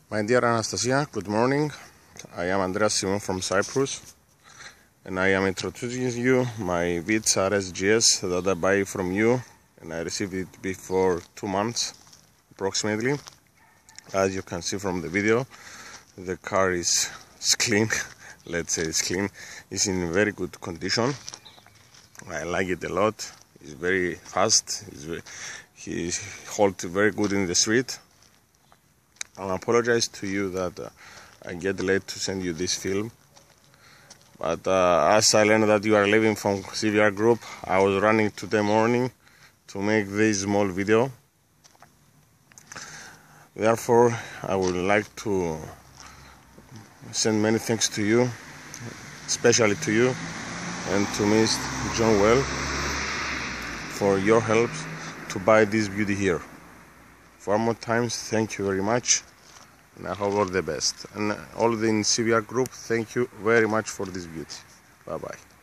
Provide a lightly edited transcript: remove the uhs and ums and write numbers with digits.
My dear Anastasia, good morning. I am Andreas Simon from Cyprus, and I am introducing you my Vitz RSGS that I buy from you, and I received it before 2 months approximately. As you can see from the video, the car is clean. Let's say it's clean. It's in very good condition. I like it a lot. It's very fast. He holds very good in the street. I apologize to you that I get late to send you this film, but as I learned that you are leaving from CVR Group, I was running today morning to make this small video. Therefore, I would like to send many thanks to you, especially to you and to Mr. John Well for your help to buy this beauty here. One more time, thank you very much, and I hope all the best. And all the CVR Group, thank you very much for this beauty. Bye bye.